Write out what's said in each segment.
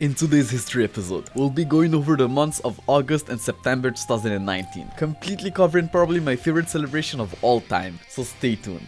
In today's history episode, we'll be going over the months of August and September 2019, completely covering probably my favorite celebration of all time, so stay tuned.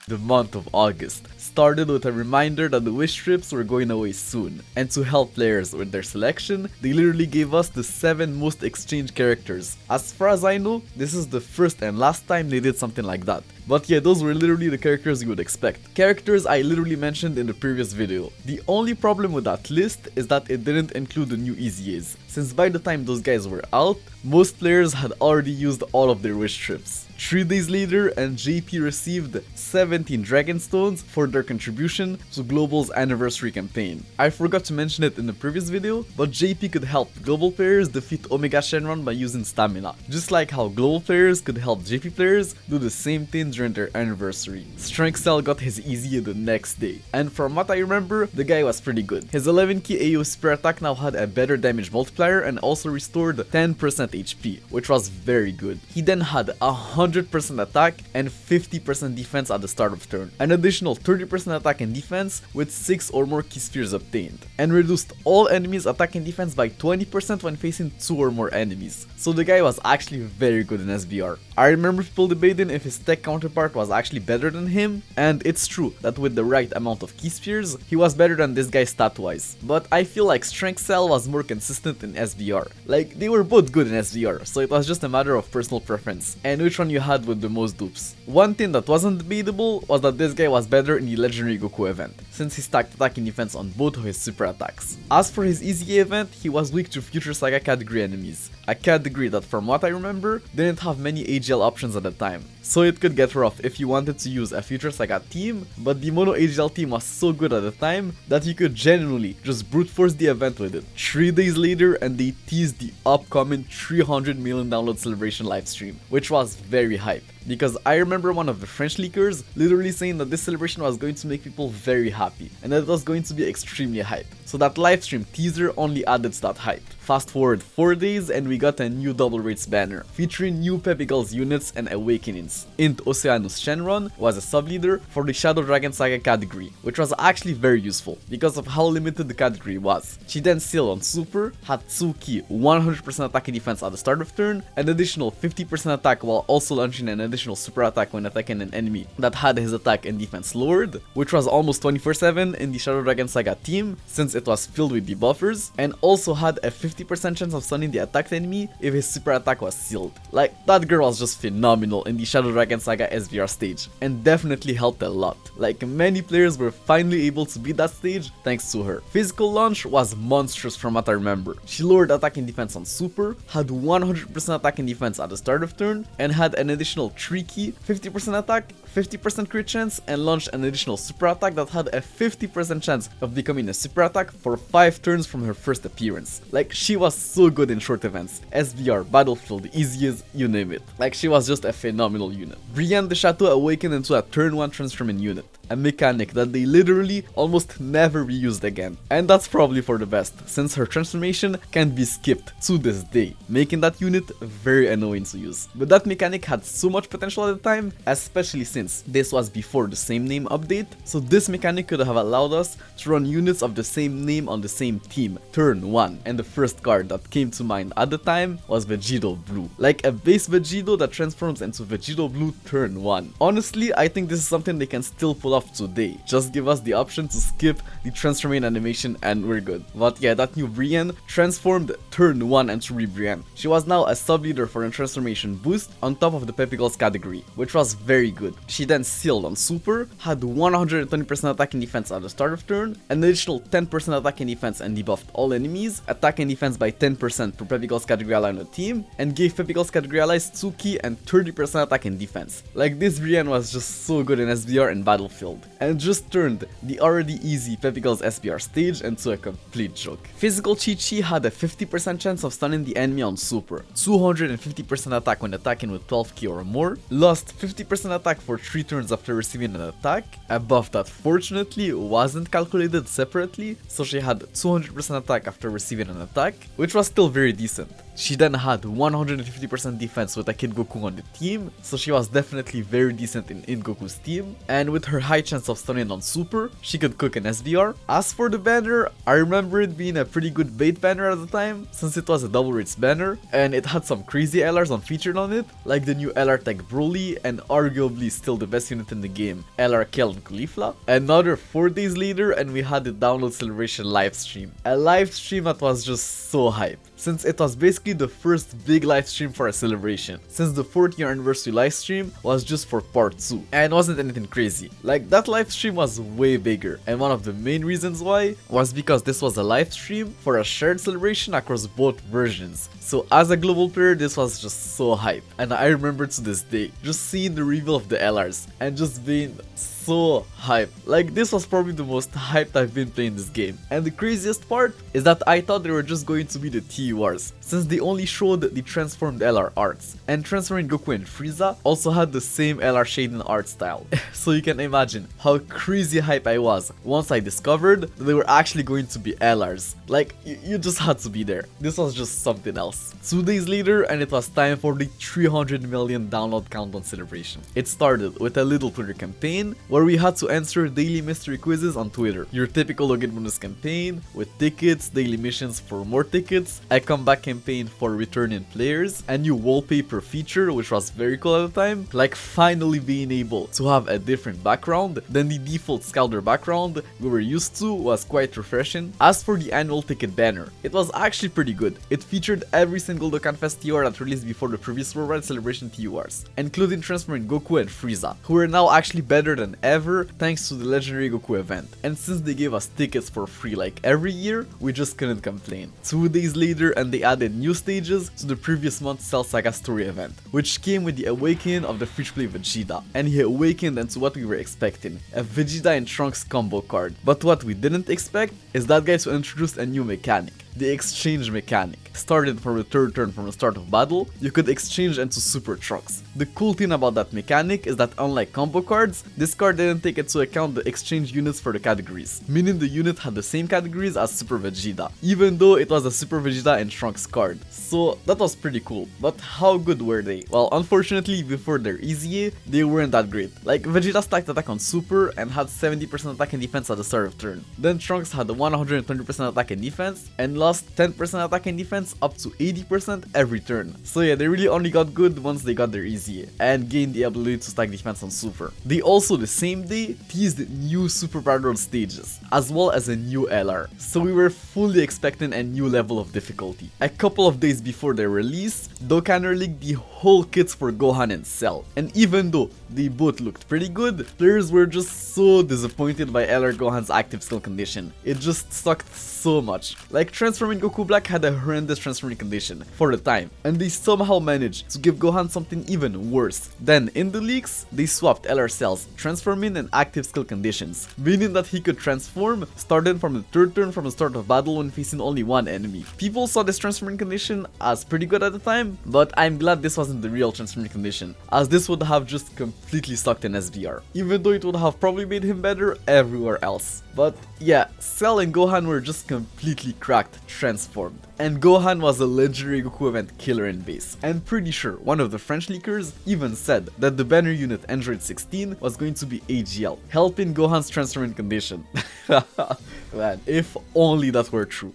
The month of August started with a reminder that the wish trips were going away soon, and to help players with their selection, they literally gave us the 7 most exchanged characters. As far as I know, this is the first and last time they did something like that. But yeah, those were literally the characters you would expect. Characters I literally mentioned in the previous video. The only problem with that list is that it didn't include the new EZAs, since by the time those guys were out, most players had already used all of their wish trips. 3 days later, and JP received 17 Dragon Stones for their contribution to Global's anniversary campaign. I forgot to mention it in the previous video, but JP could help Global players defeat Omega Shenron by using stamina, just like how Global players could help JP players do the same thing during their anniversary. Strength Cell got his EZA the next day, and from what I remember, the guy was pretty good. His 11k AO super attack now had a better damage multiplier and also restored 10% HP, which was very good. He then had 100% attack and 50% defense at the start of turn, an additional 30% attack and defense with 6 or more key spheres obtained, and reduced all enemies attack and defense by 20% when facing 2 or more enemies. So the guy was actually very good in SBR. I remember people debating if his tech counterpart was actually better than him, and it's true that with the right amount of key spheres, he was better than this guy stat wise, but I feel like Strength Cell was more consistent in SBR. Like, they were both good in SBR, so it was just a matter of personal preference, and which one you had with the most dupes. One thing that wasn't debatable was that this guy was better in the Legendary Goku event, since he stacked attack and defense on both of his super attacks. As for his EZA event, he was weak to Future Saga category enemies, a category that from what I remember, didn't have many AGL options at the time, so it could get rough if you wanted to use a Future Saga team, but the Mono AGL team was so good at the time that you could genuinely just brute force the event with it. 3 days later, and they teased the upcoming 300 million download celebration livestream, which was very hype. Because I remember one of the French leakers literally saying that this celebration was going to make people very happy, and that it was going to be extremely hype. So that livestream teaser only added to that hype. Fast forward 4 days and we got a new double rates banner, featuring new Peppy Girls units and awakenings. Int Oceanus Shenron was a sub-leader for the Shadow Dragon Saga category, which was actually very useful, because of how limited the category was. She then sealed on Super, had Tsuki 100% attack and defense at the start of turn, an additional 50% attack while also launching an additional super attack when attacking an enemy that had his attack and defense lowered, which was almost 24/7 in the Shadow Dragon Saga team since it was filled with debuffers, and also had a 50% chance of stunning the attacked enemy if his super attack was sealed. Like, that girl was just phenomenal in the Shadow Dragon Saga SVR stage, and definitely helped a lot. Like, many players were finally able to beat that stage thanks to her. Physical launch was monstrous from what I remember. She lowered attack and defense on super, had 100% attack and defense at the start of turn, and had an additional 3 key, 50% attack, 50% crit chance, and launched an additional super attack that had a 50% chance of becoming a super attack for 5 turns from her first appearance. Like, she was so good in short events, SVR, Battlefield, EZAs, you name it. Like, she was just a phenomenal unit. Brienne de Chateau awakened into a turn 1 transforming unit, a mechanic that they literally almost never reused again. And that's probably for the best, since her transformation can't be skipped to this day, making that unit very annoying to use. But that mechanic had so much potential at the time, especially since this was before the same name update, so this mechanic could have allowed us to run units of the same name on the same team, turn 1, and the first card that came to mind at the time was Vegito Blue. Like a base Vegito that transforms into Vegito Blue turn 1. Honestly, I think this is something they can still pull off today. Just give us the option to skip the transforming animation and we're good. But yeah, that new Brienne transformed turn 1 and 3 Brienne. She was now a sub-leader for a transformation boost on top of the Peppy Girls category, which was very good. She then sealed on super, had 120% attack and defense at the start of turn, an additional 10% attack and defense and debuffed all enemies, attack and defense by 10% per Peppy Girls category ally on the team, and gave Peppy Girls category allies 2 key and 30% attack and defense. Like, this Brienne was just so good in SBR and Battlefield, and just turned the already easy Peppy Girls SBR stage into a complete joke. Physical Chi-Chi had a 50% chance of stunning the enemy on super, 250% attack when attacking with 12 key or more, lost 50% attack for 3 turns after receiving an attack, a buff that fortunately wasn't calculated separately, so she had 200% attack after receiving an attack, which was still very decent. She then had 150% defense with a Kid Goku on the team, so she was definitely very decent in Goku's team, and with her high chance of stunning on Super, she could cook an SBR. As for the banner, I remember it being a pretty good bait banner at the time, since it was a double rates banner, and it had some crazy LRs featured on it, like the new LR Tech Broly, and arguably still the best unit in the game, LR Kel and Caulifla. Another 4 days later, and we had the download celebration live stream. A live stream that was just so hype, since it was basically the first big live stream for a celebration, since the 4th year anniversary live stream was just for part 2, and wasn't anything crazy. Like, that live stream was way bigger, and one of the main reasons why was because this was a live stream for a shared celebration across both versions. So as a global player, this was just so hype, and I remember to this day just seeing the reveal of the LRs and just being so hype. Like, this was probably the most hyped I've been playing this game. And the craziest part is that I thought they were just going to be the TURs, since they only showed the transformed LR arts, and transforming Goku and Frieza also had the same LR shading art style. So you can imagine how crazy hype I was once I discovered that they were actually going to be LRs. Like, you just had to be there. This was just something else. 2 days later, and it was time for the 300 million download countdown celebration. It started with a little Twitter campaign where we had to answer daily mystery quizzes on Twitter. Your typical login bonus campaign with tickets, daily missions for more tickets, a comeback campaign for returning players, a new wallpaper feature which was very cool at the time, like finally being able to have a different background than the default Scalder background we were used to was quite refreshing. As for the annual ticket banner, it was actually pretty good. It featured every single Dokkan Fest TUR that released before the previous Worldwide Celebration TURs, including transferring Goku and Frieza, who are now actually better than ever thanks to the legendary Goku event. And since they gave us tickets for free like every year, we just couldn't complain. 2 days later, and they added new stages to the previous month's Cell Saga story event, which came with the awakening of the free-to-play Vegeta, and he awakened into what we were expecting, a Vegeta and Trunks combo card. But what we didn't expect is that guy to introduce a new mechanic, the exchange mechanic. Starting from the 3rd turn from the start of battle, you could exchange into Super Trunks. The cool thing about that mechanic is that unlike combo cards, this card didn't take into account the exchange units for the categories, meaning the unit had the same categories as Super Vegeta, even though it was a Super Vegeta and Trunks card. So that was pretty cool, but how good were they? Well, unfortunately, before their easy, they weren't that great. Like, Vegeta stacked attack on Super and had 70% attack and defense at the start of turn. Then Trunks had 120% attack and defense, and lost 10% attack and defense up to 80% every turn. So yeah, they really only got good once they got their easy, and gained the ability to stack defense on Super. They also the same day teased new Super Battle stages, as well as a new LR, so we were fully expecting a new level of difficulty. A couple of days before their release, Dokkan leaked the whole kits for Gohan and Cell, and even though they both looked pretty good, players were just so disappointed by LR Gohan's active skill condition. It just sucked so much. Like, transforming Goku Black had a horrendous transforming condition for the time, and they somehow managed to give Gohan something even worse. Then in the leaks, they swapped LR Cell's transforming and active skill conditions, meaning that he could transform starting from the 3rd turn from the start of battle when facing only one enemy. People saw this transforming condition as pretty good at the time, but I'm glad this wasn't the real transforming condition, as this would have just completely sucked in SBR, even though it would have probably made him better everywhere else. But yeah, Cell and Gohan were just completely cracked, transformed. And Gohan was a legendary Goku event killer in base. I'm pretty sure one of the French leakers even said that the banner unit Android 16 was going to be AGL, helping Gohan's transforming condition. Man, if only that were true.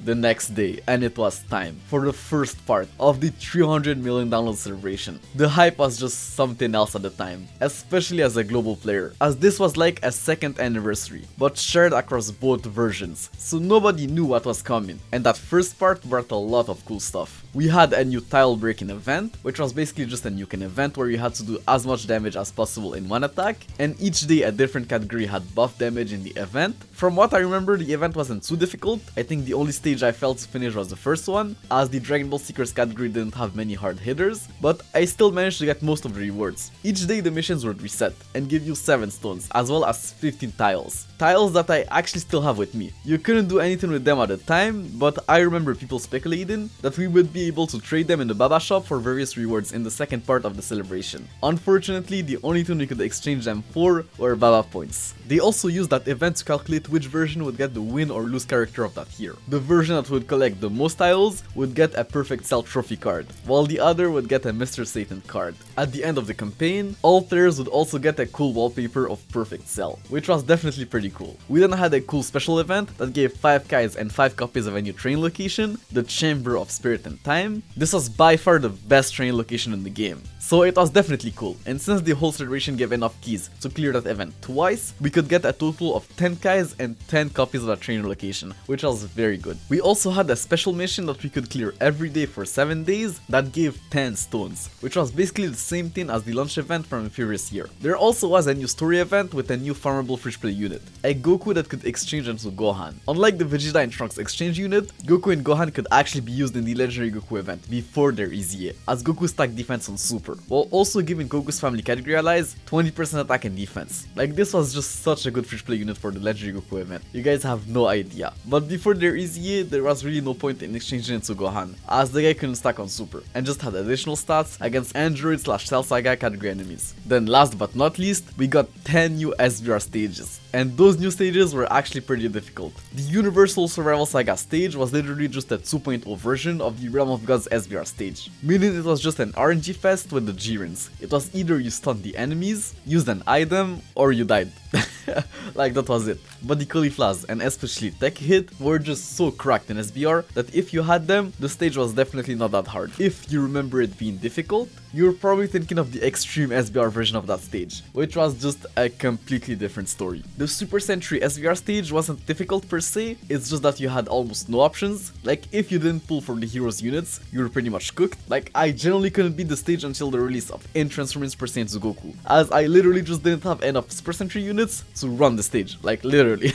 The next day, and it was time for the first part of the 300 million download celebration. The hype was just something else at the time, especially as a global player, as this was like a 2nd anniversary, but shared across both versions, so nobody knew what was coming, and that first part brought a lot of cool stuff. We had a new tile breaking event, which was basically just a nuking event where you had to do as much damage as possible in one attack, and each day a different category had buff damage in the event. From what I remember, the event wasn't too difficult. I think the only stage stage I felt to finish was the first one, as the Dragon Ball Secrets category didn't have many hard hitters, but I still managed to get most of the rewards. Each day the missions would reset and give you 7 stones, as well as 15 tiles. Tiles that I actually still have with me. You couldn't do anything with them at the time, but I remember people speculating that we would be able to trade them in the Baba shop for various rewards in the second part of the celebration. Unfortunately, the only thing we could exchange them for were Baba points. They also used that event to calculate which version would get the win or lose character of that year. The version that would collect the most tiles would get a Perfect Cell trophy card, while the other would get a Mr. Satan card. At the end of the campaign, all players would also get a cool wallpaper of Perfect Cell, which was definitely pretty cool. We then had a cool special event that gave 5 Kais and 5 copies of a new train location, the Chamber of Spirit and Time. This was by far the best train location in the game, so it was definitely cool, and since the whole celebration gave enough keys to clear that event twice, we could get a total of 10 Kais and 10 copies of that train location, which was very good. We also had a special mission that we could clear every day for 7 days that gave 10 stones, which was basically the same thing as the launch event from the previous year. There also was a new story event with a new farmable fridge play unit, a Goku that could exchange into Gohan. Unlike the Vegeta and Trunks exchange unit, Goku and Gohan could actually be used in the legendary Goku event before their EZA, as Goku stacked defense on Super, while also giving Goku's family category allies 20% attack and defense. Like, this was just such a good fridge play unit for the legendary Goku event. You guys have no idea. But before their EZA, there was really no point in exchanging into Gohan, as the guy couldn't stack on Super, and just had additional stats against Android/Cell Saga category enemies. Then last but not least, we got 10 new SBR stages, and those new stages were actually pretty difficult. The Universal Survival Saga stage was literally just a 2.0 version of the Realm of Gods SBR stage, meaning it was just an RNG fest with the G-Rings. It was either you stunned the enemies, used an item, or you died. Like, that was it. But the Cauliflas, and especially Tech Hit, were just so cracked in SBR that if you had them, the stage was definitely not that hard. If you remember it being difficult, you're probably thinking of the extreme SBR version of that stage, which was just a completely different story. The Super Sentry SBR stage wasn't difficult per se, it's just that you had almost no options. Like, if you didn't pull for the heroes units, you were pretty much cooked. Like, I generally couldn't beat the stage until the release of Transforming Super Saiyan to Goku, as I literally just didn't have enough Super Sentry units to run the stage, like literally.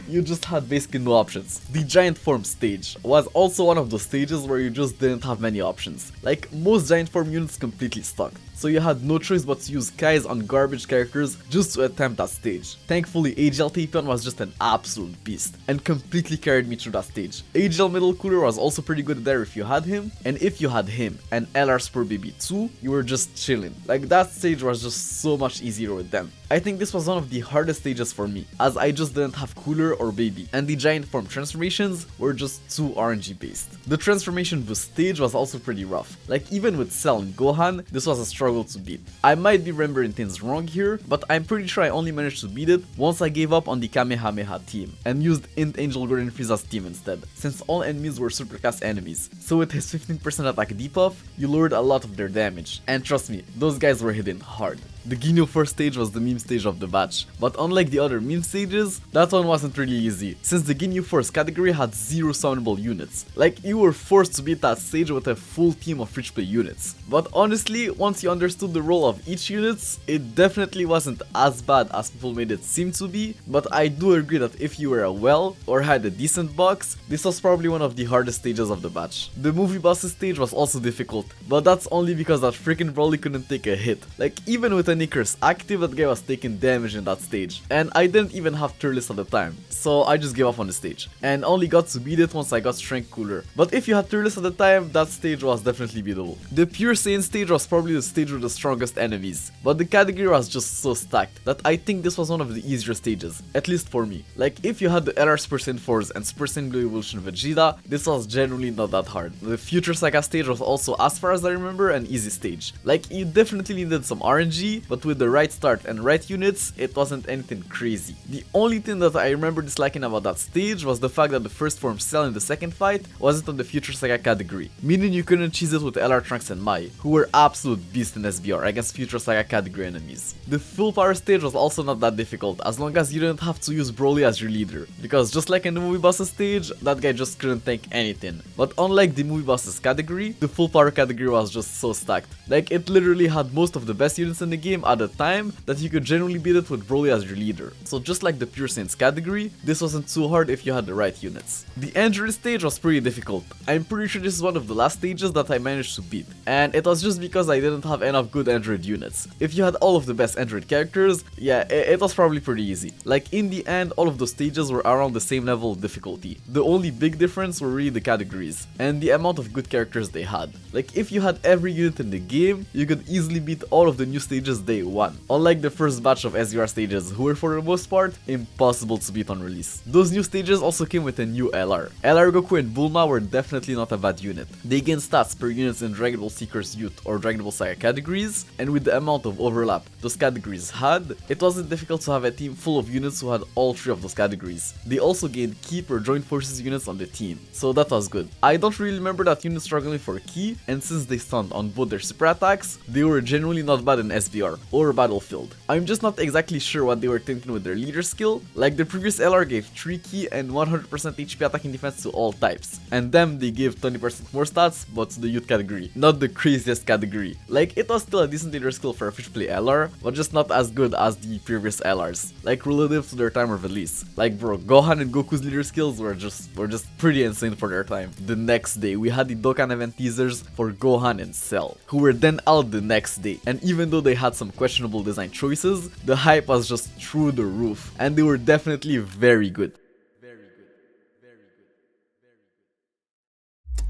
You just had basically no options. The Giant Form stage was also one of those stages where you just didn't have many options. Like, most Giant Form units completely stuck, so you had no choice but to use Kais on garbage characters just to attempt that stage. Thankfully, AGL Tapion was just an absolute beast and completely carried me through that stage. AGL Middle Cooler was also pretty good there if you had him, and if you had him and LR Spur Baby 2, you were just chilling. Like, that stage was just so much easier with them. I think this was one of the hardest stages for me, as I just didn't have Cooler or Baby, and the Giant Form transformations were just too RNG based. The Transformation Boost stage was also pretty rough. Like, even with Cell and Gohan, this was a struggle to beat. I might be remembering things wrong here, but I'm pretty sure I only managed to beat it once I gave up on the Kamehameha team and used Int Angel Gordon Frieza's team instead, since all enemies were supercast enemies. So with his 15% attack debuff, you lowered a lot of their damage, and trust me, those guys were hitting hard. The Ginyu Force stage was the meme stage of the batch, but unlike the other meme stages, that one wasn't really easy, since the Ginyu Force category had 0 summonable units. Like, you were forced to beat that stage with a full team of fridge play units. But honestly, once you understood the role of each unit, it definitely wasn't as bad as people made it seem to be, but I do agree that if you were a well or had a decent box, this was probably one of the hardest stages of the batch. The movie bosses stage was also difficult, but that's only because that freaking Broly couldn't take a hit. Like, even with a Nickers active, that guy was taking damage in that stage, and I didn't even have Turles at the time, so I just gave up on the stage, and only got to beat it once I got Strength Cooler. But if you had Turles at the time, that stage was definitely beatable. The Pure Saiyan stage was probably the stage with the strongest enemies, but the category was just so stacked that I think this was one of the easier stages, at least for me. Like, if you had the LR Super Saiyan 4s and Super Saiyan Blue Evolution Vegeta, this was generally not that hard. The Future Saga stage was also, as far as I remember, an easy stage. Like, you definitely needed some RNG, but with the right start and right units, it wasn't anything crazy. The only thing that I remember disliking about that stage was the fact that the first form Cell in the second fight wasn't on the Future Saga category, meaning you couldn't cheese it with LR Trunks and Mai, who were absolute beasts in SBR against Future Saga category enemies. The full power stage was also not that difficult, as long as you didn't have to use Broly as your leader, because just like in the movie bosses stage, that guy just couldn't tank anything. But unlike the movie bosses category, the full power category was just so stacked. Like, it literally had most of the best units in the game, game at a time that you could generally beat it with Broly as your leader. So just like the Pure Saints category, this wasn't too hard if you had the right units. The Android stage was pretty difficult. I'm pretty sure this is one of the last stages that I managed to beat, and it was just because I didn't have enough good Android units. If you had all of the best Android characters, yeah, it was probably pretty easy. Like in the end, all of those stages were around the same level of difficulty. The only big difference were really the categories and the amount of good characters they had. Like if you had every unit in the game, you could easily beat all of the new stages day one. Unlike the first batch of SVR stages, who were for the most part impossible to beat on release. Those new stages also came with a new LR. LR Goku and Bulma were definitely not a bad unit. They gain stats per units in Dragon Ball Seekers Youth or Dragon Ball Saga categories, and with the amount of overlap those categories had, it wasn't difficult to have a team full of units who had all three of those categories. They also gained Ki or Joint Forces units on the team, so that was good. I don't really remember that unit struggling for Ki, and since they stunned on both their super attacks, they were generally not bad in SVR or Battlefield. I'm just not exactly sure what they were thinking with their leader skill. Like the previous LR gave 3 Ki and 100% HP attacking defense to all types, and them they gave 20% more stats but to the youth category, not the craziest category. Like it was still a decent leader skill for a free to play LR, but just not as good as the previous LRs, like relative to their time of release. Like bro, Gohan and Goku's leader skills were just pretty insane for their time. The next day we had the Dokkan event teasers for Gohan and Cell, who were then out the next day, and even though they had some questionable design choices, the hype was just through the roof, and they were definitely very good.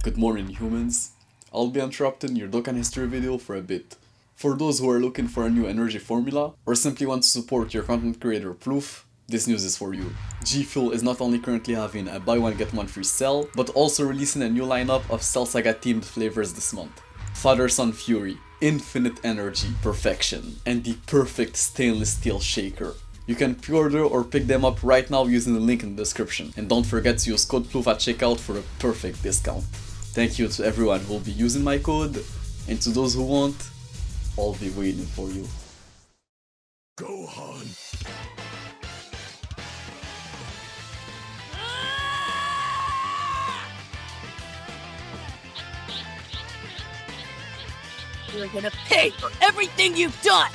Good morning humans, I'll be interrupting your Dokkan history video for a bit. For those who are looking for a new energy formula, or simply want to support your content creator Proof, this news is for you. G Fuel is not only currently having a buy one get one free sale, but also releasing a new lineup of Cell Saga themed flavors this month. Father Son Fury, Infinite Energy, Perfection, and the perfect stainless steel shaker. You can pre-order or pick them up right now using the link in the description, and don't forget to use code PLOOF at checkout for a perfect discount. Thank you to everyone who will be using my code, and to those who won't, I'll be waiting for you. Gohan! You're gonna pay for everything you've done!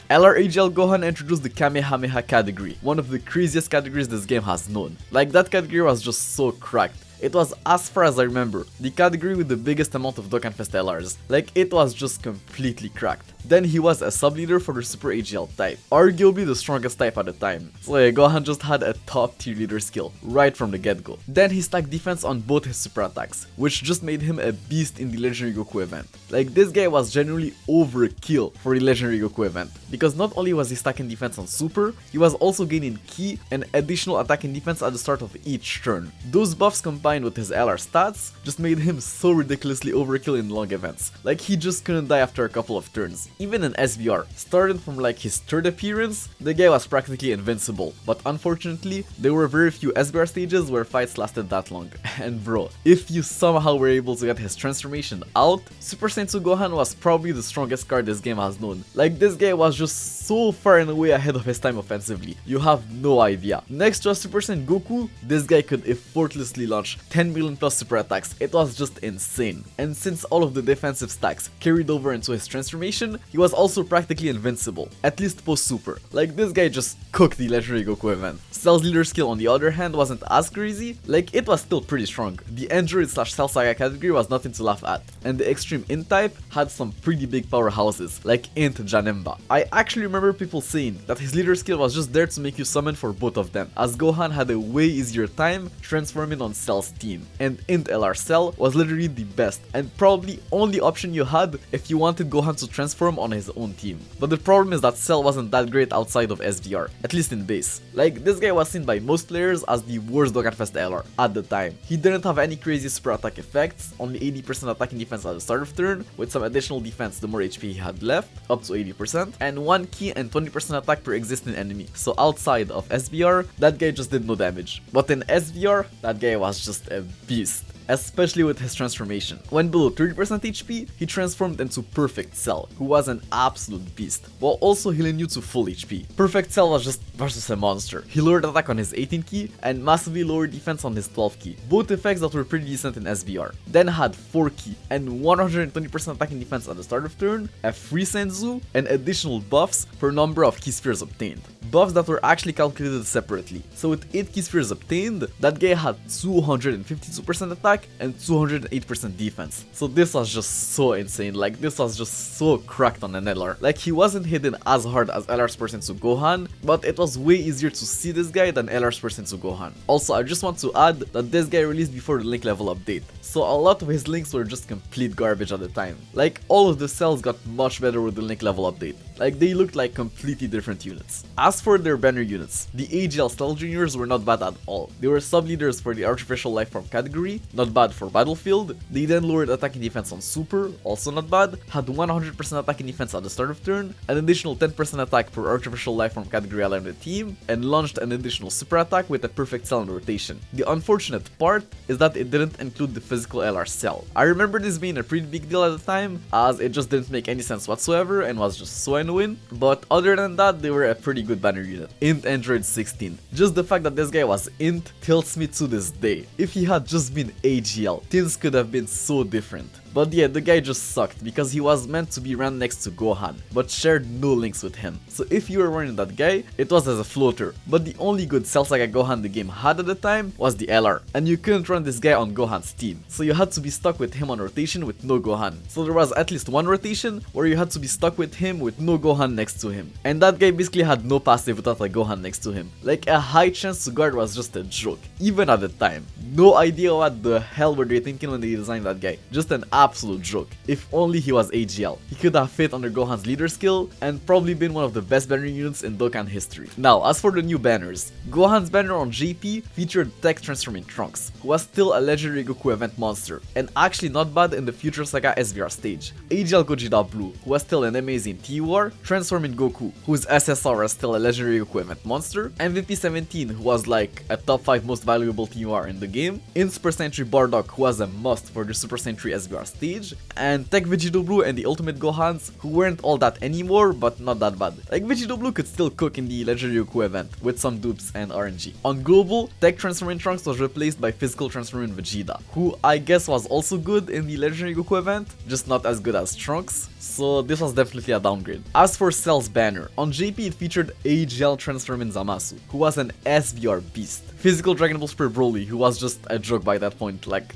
LRAGL Gohan introduced the Kamehameha category, one of the craziest categories this game has known. Like that category was just so cracked. It was, as far as I remember, the category with the biggest amount of Dokkan Fest LRs. Like it was just completely cracked. Then he was a sub-leader for the Super AGL type, arguably the strongest type at the time. So yeah, Gohan just had a top tier leader skill, right from the get-go. Then he stacked defense on both his super attacks, which just made him a beast in the Legendary Goku event. Like this guy was generally overkill for the Legendary Goku event, because not only was he stacking defense on super, he was also gaining Ki and additional attacking defense at the start of each turn. Those buffs combined with his LR stats just made him so ridiculously overkill in long events. Like he just couldn't die after a couple of turns. Even in SVR, starting from like his third appearance, the guy was practically invincible, but unfortunately, there were very few SVR stages where fights lasted that long. And bro, if you somehow were able to get his transformation out, Super Saiyan 2 Gohan was probably the strongest card this game has known. Like this guy was just so far and away ahead of his time offensively, you have no idea. Next to a Super Saiyan Goku, this guy could effortlessly launch 10 million plus super attacks. It was just insane. And since all of the defensive stacks carried over into his transformation, he was also practically invincible, at least post super. Like this guy just cooked the Legendary Goku event. Cell's leader skill on the other hand wasn't as crazy, like it was still pretty strong. The Android / Cell Saga category was nothing to laugh at, and the Extreme Int type had some pretty big powerhouses, like Int Janemba. I actually remember people saying that his leader skill was just there to make you summon for both of them, as Gohan had a way easier time transforming on Cell's team, and Int LR Cell was literally the best, and probably only option you had if you wanted Gohan to transform on his own team. But the problem is that Cell wasn't that great outside of SVR, at least in base. Like this guy was seen by most players as the worst Dokkan Fest LR at the time. He didn't have any crazy super attack effects, only 80% attacking defense at the start of turn, with some additional defense the more HP he had left, up to 80%, and 1 Ki and 20% attack per existing enemy. So outside of SVR, that guy just did no damage. But in SVR, that guy was just just a beast, especially with his transformation. When below 30% HP, he transformed into Perfect Cell, who was an absolute beast, while also healing you to full HP. Perfect Cell was just versus a monster. He lowered attack on his 18 key and massively lowered defense on his 12 key, both effects that were pretty decent in SBR. Then had 4 key and 120% attack and defense at the start of turn, a free Senzu, and additional buffs per number of key spheres obtained. Buffs that were actually calculated separately. So with 8 key spheres obtained, that guy had 252% attack and 208% defense. So this was just so insane, like this was just so cracked on an LR. Like he wasn't hidden as hard as LR's percent to Gohan, but it was way easier to see this guy than LR's percent to Gohan. Also, I just want to add that this guy released before the link level update, so a lot of his links were just complete garbage at the time. Like all of the cells got much better with the link level update. Like they looked like completely different units. As for their banner units, the AGL Stealth Juniors were not bad at all. They were sub-leaders for the Artificial Life Form category, not bad for Battlefield. They then lowered attack and defense on Super, also not bad, had 100% attack and defense at the start of turn, an additional 10% attack per Artificial Life Form category ally on the team, and launched an additional super attack with a Perfect Cell in rotation. The unfortunate part is that it didn't include the physical LR cell. I remember this being a pretty big deal at the time, as it just didn't make any sense whatsoever and was just so annoying, but other than that, they were a pretty good banner unit. Int Android 16. Just the fact that this guy was Int tilts me to this day. If he had just been AGL, things could have been so different. But yeah, the guy just sucked because he was meant to be ran next to Gohan, but shared no links with him. So if you were running that guy, it was as a floater. But the only good Cell Saga Gohan the game had at the time was the LR, and you couldn't run this guy on Gohan's team. So you had to be stuck with him on rotation with no Gohan. So there was at least one rotation where you had to be stuck with him with no Gohan next to him. And that guy basically had no passive without a Gohan next to him. Like a high chance to guard was just a joke, even at the time. No idea what the hell were they thinking when they designed that guy. Just an absolute joke. If only he was AGL. He could have fit under Gohan's leader skill and probably been one of the best banner units in Dokkan history. Now, as for the new banners, Gohan's banner on JP featured Tech transforming Trunks, who was still a legendary Goku event monster, and actually not bad in the Future Saga SVR stage. AGL Gogeta Blue, who was still an amazing TUR, transforming Goku, whose SSR was still a legendary Goku event monster, MVP 17, who was like a top 5 most valuable TUR in the game, in Super Sentry Bardock, who was a must for the Super Sentry SVR stage, and Tech Vegito Blue and the Ultimate Gohans, who weren't all that anymore, but not that bad. Like Vegito Blue could still cook in the Legendary Goku event, with some dupes and RNG. On Global, Tech Transforming Trunks was replaced by Physical Transforming Vegeta, who I guess was also good in the Legendary Goku event, just not as good as Trunks, so this was definitely a downgrade. As for Cell's banner, on JP it featured AGL Transforming Zamasu, who was an SVR beast. Physical Dragon Ball Super Broly, who was just a joke by that point, like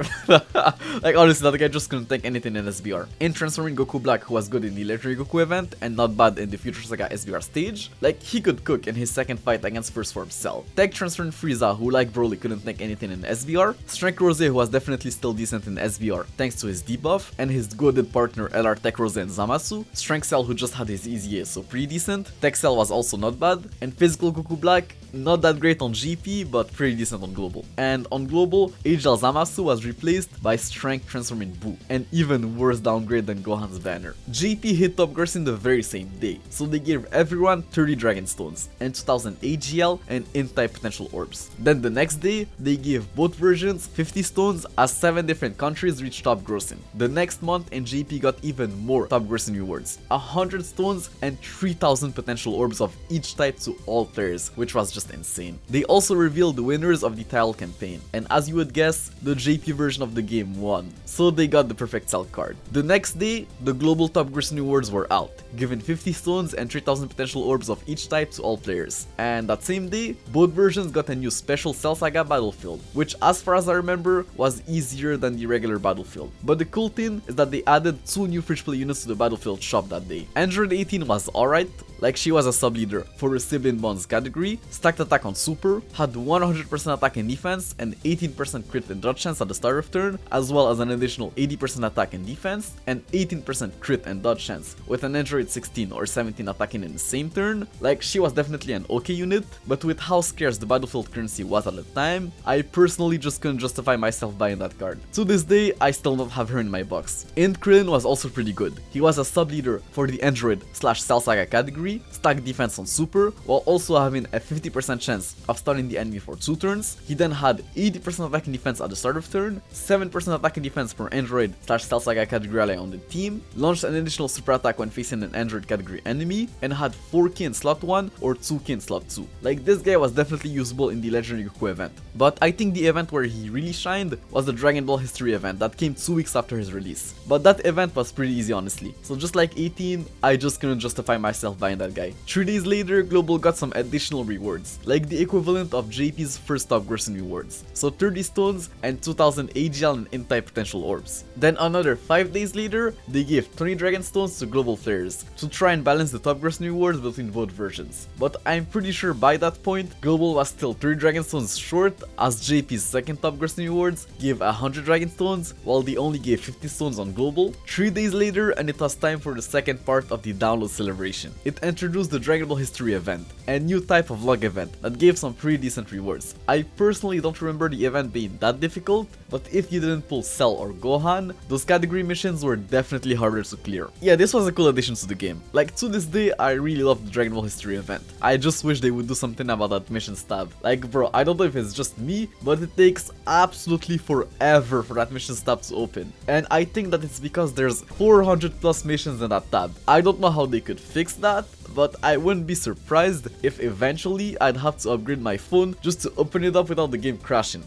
honestly, that guy just couldn't take anything in SBR. In Transforming Goku Black, who was good in the Legendary Goku event and not bad in the Future Saga SBR stage, like he could cook in his second fight against First Form Cell. Tech Transforming Frieza, who like Broly couldn't take anything in SBR, Strength Rose, who was definitely still decent in SBR thanks to his debuff, and his goaded partner LR Tech Rose and Zamasu, Strength Cell, who just had his easy A, so pretty decent, Tech Cell was also not bad, and Physical Goku Black, not that great on GP, but pretty decent on Global. And on Global, AGL Zamasu was replaced by Strength Transforming Buu, an even worse downgrade than Gohan's banner. GP hit Top Garson the very same day, so they gave everyone 30 Dragon Stones, and 2000 AGL and Int-type potential orbs. Then the next day, they gave both versions 50 stones as 7 different countries reached top grossing. The next month, and JP got even more top grossing rewards, 100 stones and 3000 potential orbs of each type to all players, which was just insane. They also revealed the winners of the title campaign, and as you would guess, the JP version of the game won, so they got the Perfect Cell card. The next day, the global top grossing rewards were out, giving 50 stones and 3000 potential orbs of each type to all players. And that same day, both versions got a new special Cell Saga battlefield, which as far as I remember was easier than the regular battlefield. But the cool thing is that they added 2 new free play units to the battlefield shop that day. Android 18 was alright, like she was a sub leader for the Sibling Bonds category, stacked attack on Super, had 100% attack and defense and 18% crit and dodge chance at the start of turn, as well as an additional 80% attack and defense and 18% crit and dodge chance, with an Android 16 or 17 attacking in the same turn. Like she was definitely an okay unit, but with how scarce the battlefield currency was at the time, I personally just couldn't justify myself buying that card. To this day, I still don't have her in my box. Int Krillin was also pretty good. He was a sub leader for the Android/Cell Saga category, stacked defense on Super, Super, while also having a 50% chance of stunning the enemy for 2 turns. He then had 80% attack and defense at the start of turn, 7% attack and defense per Android / Stealth Saga category ally on the team, launched an additional super attack when facing an Android category enemy, and had 4k in slot 1 or 2k in slot 2. Like, this guy was definitely usable in the Legendary Goku event. But I think the event where he really shined was the Dragon Ball History event that came 2 weeks after his release. But that event was pretty easy, honestly. So just like 18, I just couldn't justify myself buying that guy. 3 days later, Global got some additional rewards, like the equivalent of JP's first top grossing rewards. So 30 stones and 2000 AGL and N-type potential orbs. Then another 5 days later, they gave 20 Dragon Stones to Global players to try and balance the top grossing rewards between both versions. But I'm pretty sure by that point, Global was still 30 Dragon Stones short, as JP's second top grossing rewards gave 100 Dragon Stones, while they only gave 50 stones on Global. 3 days later, and it was time for the second part of the download celebration. It introduced the Dragon Ball History event, a new type of log event that gave some pretty decent rewards. I personally don't remember the event being that difficult, but if you didn't pull Cell or Gohan, those category missions were definitely harder to clear. Yeah, this was a cool addition to the game. Like, to this day, I really love the Dragon Ball History event. I just wish they would do something about that mission stab. Like, bro, I don't know if it's just me, but it takes absolutely forever for that mission tab to open. And I think that it's because there's 400 plus missions in that tab. I don't know how they could fix that, but I wouldn't be surprised if eventually I'd have to upgrade my phone just to open it up without the game crashing.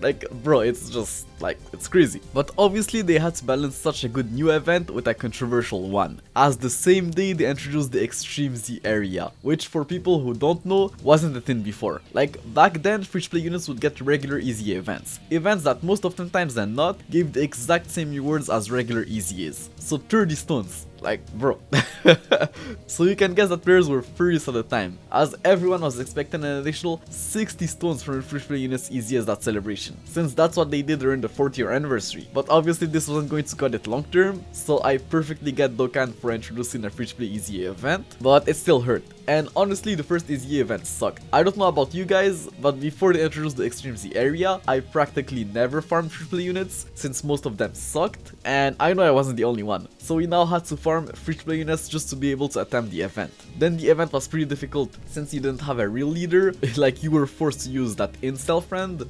Like, bro, it's just, like, it's crazy. But obviously they had to balance such a good new event with a controversial one, as the same day they introduced the Extreme Z area, which for people who don't know, wasn't a thing before. Like, back then, free-to-play units would get regular easy events that most oftentimes than not gave the exact same rewards as regular EZAs. So 30 stones. Like, bro. So you can guess that players were furious at the time, as everyone was expecting an additional 60 stones from free-to-play units easy as that celebration, since that's what they did during the 4th year anniversary. But obviously this wasn't going to cut it long term, so I perfectly get Dokkan for introducing a free-to-play easy event, but it still hurt. And honestly, the first EZA event sucked. I don't know about you guys, but before they introduced the Extreme Z area, I practically never farmed free-to-play units, since most of them sucked, and I know I wasn't the only one. So we now had to farm free-to-play units just to be able to attempt the event. Then the event was pretty difficult, since you didn't have a real leader, like you were forced to use that incel friend.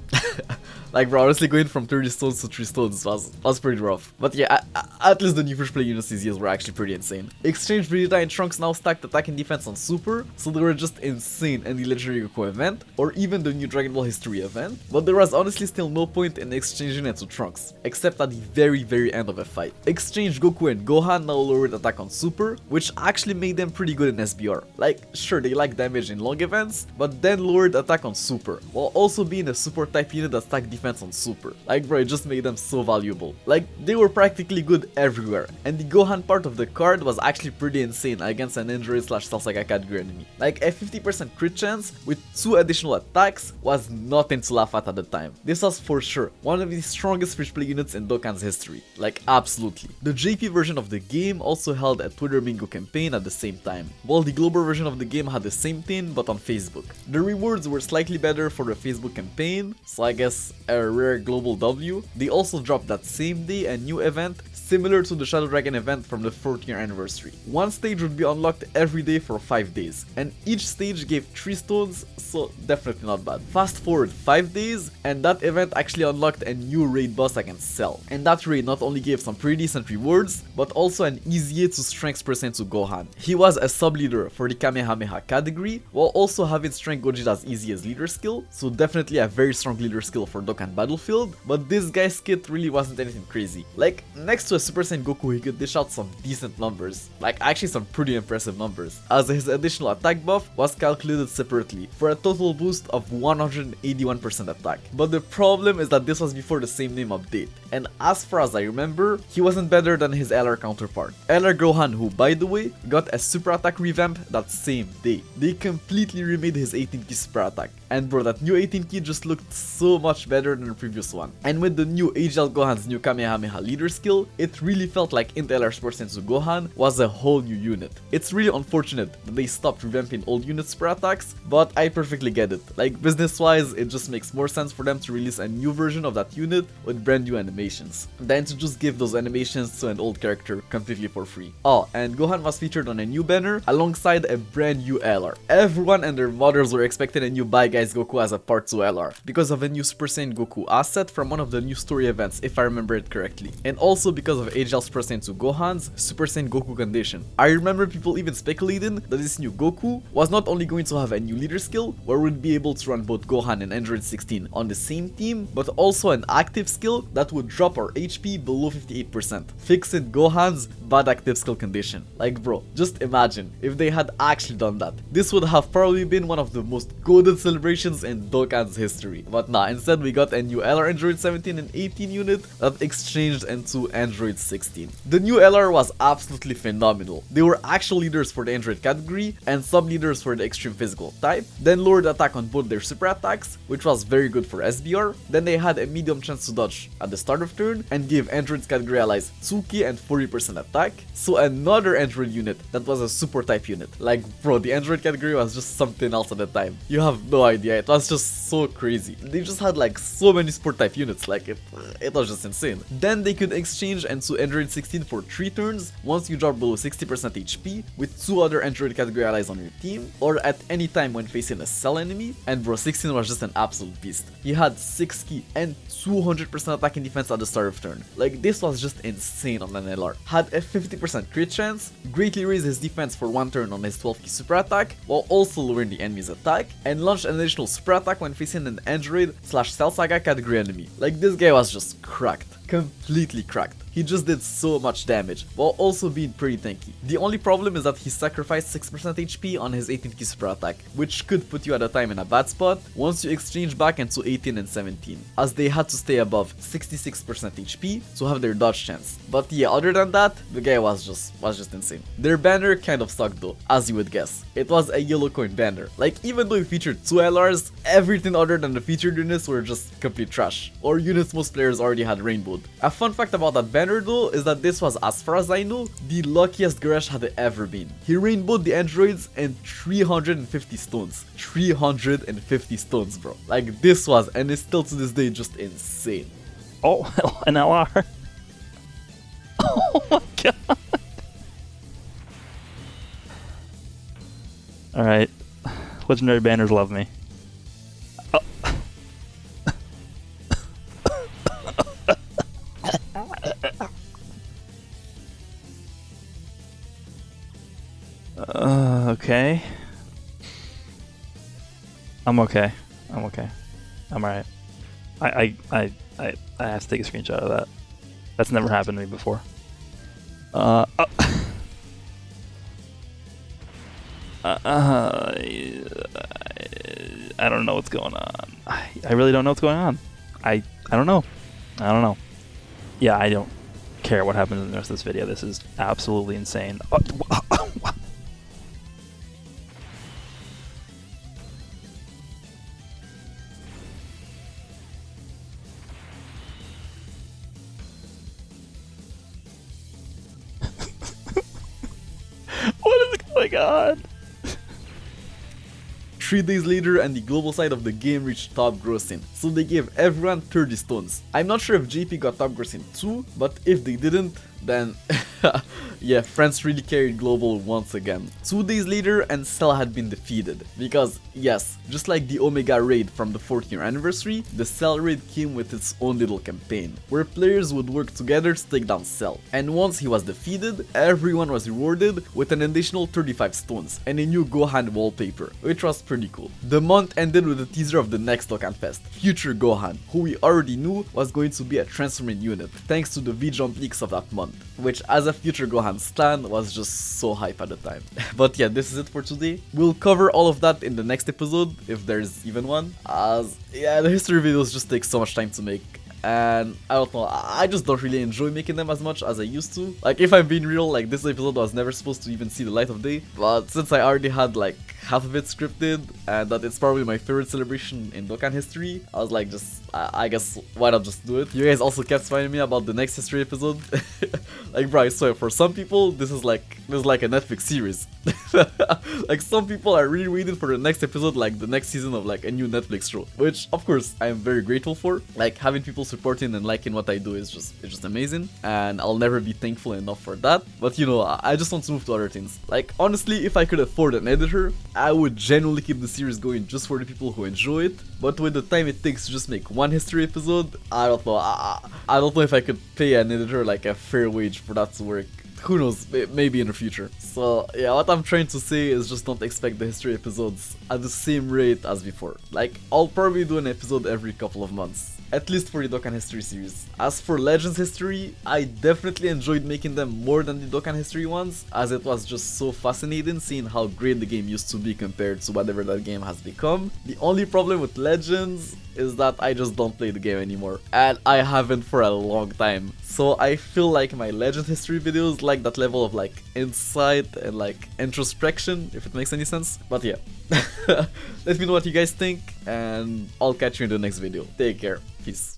Like, bro, honestly going from 30 stones to 3 stones was pretty rough. But yeah, at least the new free-to-play units EZAs were actually pretty insane. Exchange Vegeta and Trunks now stacked attack and defense on Super, so they were just insane in the Legendary Goku event, or even the new Dragon Ball History event, but there was honestly still no point in exchanging it to Trunks, except at the very end of a fight. Exchange Goku and Gohan now lowered attack on Super, which actually made them pretty good in SBR. Like, sure, they lack damage in long events, but then lowered attack on Super, while also being a support type unit that stacked defense on Super. Like, bro, it just made them so valuable. Like, they were practically good everywhere, and the Gohan part of the card was actually pretty insane against an Android / Stealth Saga category enemy. Like, a 50% crit chance with 2 additional attacks was nothing to laugh at the time. This was for sure one of the strongest free-to-play units in Dokkan's history. Like, absolutely. The JP version of the game also held a Twitter bingo campaign at the same time, while the global version of the game had the same thing but on Facebook. The rewards were slightly better for the Facebook campaign, so I guess a rare global W. They also dropped that same day a new event similar to the Shadow Dragon event from the 4th year anniversary. One stage would be unlocked every day for 5 days, and each stage gave 3 stones, so definitely not bad. Fast forward 5 days, and that event actually unlocked a new raid boss against Cell. And that raid not only gave some pretty decent rewards, but also an easier to strength percent to Gohan. He was a sub leader for the Kamehameha category, while also having strength Gogeta's easy as leader skill, so definitely a very strong leader skill for Dokkan Battlefield, but this guy's kit really wasn't anything crazy. Like, next to a Super Saiyan Goku, he could dish out some decent numbers, like actually some pretty impressive numbers, as his additional attack buff was calculated separately for a total boost of 181% attack. But the problem is that this was before the same name update, and as far as I remember, he wasn't better than his LR counterpart, LR Gohan, who by the way got a super attack revamp that same day. They completely remade his 18k super attack, and bro, that new 18k just looked so much better than the previous one. And with the new HL Gohan's new Kamehameha leader skill, it really felt like LR Sports Sensu Gohan was a whole new unit. It's really unfortunate that they stopped revamping old unit super attacks, but I perfectly get it. Like, business wise, it just makes more sense for them to release a new version of that unit with brand new animations than to just give those animations to an old character character completely for free. Oh, and Gohan was featured on a new banner alongside a brand new LR. Everyone and their mothers were expecting a new Bye Guys Goku as a part 2 LR because of a new Super Saiyan Goku asset from one of the new story events, if I remember it correctly. And also because of AGL Super Saiyan 2 Gohan's Super Saiyan Goku condition. I remember people even speculating that this new Goku was not only going to have a new leader skill where we'd be able to run both Gohan and Android 16 on the same team, but also an active skill that would drop our HP below 58%, fixing Gohan's bad active skill condition. Like bro, just imagine if they had actually done that. This would have probably been one of the most goated celebrations in Dokkan's history. But nah, instead we got a new LR Android 17 and 18 unit that exchanged into Android 16. The new LR was absolutely phenomenal. They were actual leaders for the Android category and sub leaders for the extreme physical type, then lowered attack on both their super attacks, which was very good for SBR. Then they had a medium chance to dodge at the start of turn and gave Android's category allies 2k and 40% attack. So another Android unit that was a super type unit. Like bro, the Android category was just something else at the time. You have no idea, it was just so crazy. They just had like so many support type units, like it was just insane. Then they could exchange into Android 16 for 3 turns once you drop below 60% HP with 2 other Android category allies on your team, or at any time when facing a Cell enemy. And bro, 16 was just an absolute beast. He had 6 key and 200% attack and defense at the start of turn. Like this was just insane on an LR. Had a 50% crit chance, greatly raised his defense for 1 turn on his 12 key super attack, while also lowering the enemy's attack, and launched an additional super attack when facing an Android / Cell Saga category enemy. Like this guy was just cracked. Completely cracked. He just did so much damage, while also being pretty tanky. The only problem is that he sacrificed 6% HP on his 18 key super attack, which could put you at a time in a bad spot once you exchange back into 18 and 17, as they had to stay above 66% HP to have their dodge chance. But yeah, other than that, the guy was just insane. Their banner kind of sucked though, as you would guess. It was a yellow coin banner. Like even though it featured 2 LRs, everything other than the featured units were just complete trash, or units most players already had rainbowed. A fun fact about that banner though is that this was, as far as I know, the luckiest Goresh had ever been. He rainbowed the androids in 350 stones. 350 stones, bro. Like this was, and it's still to this day just insane. Oh, an LR. Oh my god. Alright. Legendary banners love me. Okay. I'm okay. I'm okay. I'm alright. I have to take a screenshot of that. That's never happened to me before. I don't know what's going on. I really don't know what's going on. I don't know. I don't know. Yeah, I don't care what happens in the rest of this video. This is absolutely insane. What is going on? 3 days later, and the global side of the game reached top grossing, so they gave everyone 30 stones. I'm not sure if JP got top grossing too, but if they didn't, then yeah, France really carried global once again. 2 days later, and Cell had been defeated, because yes, just like the Omega raid from the 4th year anniversary, the Cell raid came with its own little campaign, where players would work together to take down Cell. And once he was defeated, everyone was rewarded with an additional 35 stones and a new Gohan wallpaper, which was pretty cool. The month ended with a teaser of the next Dokkan Fest, Future Gohan, who we already knew was going to be a transforming unit, thanks to the V-Jump leaks of that month, which as a Future Gohan stan was just so hype at the time. But yeah, this is it for today. We'll cover all of that in the next episode, if there's even one, as yeah, the history videos just take so much time to make. And I don't know, I just don't really enjoy making them as much as I used to. Like if I'm being real, like this episode was never supposed to even see the light of day, but since I already had like half of it scripted and that it's probably my favorite celebration in Dokkan history, I was like, just I guess why not just do it. You guys also kept finding me about the next history episode. Like, bro, I swear, for some people, this is like a Netflix series. Like, some people are really waiting for the next episode, like the next season of like a new Netflix show, which of course I am very grateful for. Like, having people supporting and liking what I do is just amazing, and I'll never be thankful enough for that. But you know, I just want to move to other things. Like, honestly, if I could afford an editor, I would genuinely keep the series going just for the people who enjoy it. But with the time it takes to just make one history episode, I don't know. I don't know if I could pay an editor like a fair wage for that to work. Who knows, maybe in the future. So yeah, what I'm trying to say is just don't expect the history episodes at the same rate as before. Like, I'll probably do an episode every couple of months, at least for the Dokkan History series. As for Legends History, I definitely enjoyed making them more than the Dokkan History ones, as it was just so fascinating seeing how great the game used to be compared to whatever that game has become. The only problem with Legends is that I just don't play the game anymore, and I haven't for a long time. So I feel like my Legend History videos lack that level of like insight and like introspection, if it makes any sense. But yeah, let me know what you guys think, and I'll catch you in the next video. Take care. Peace.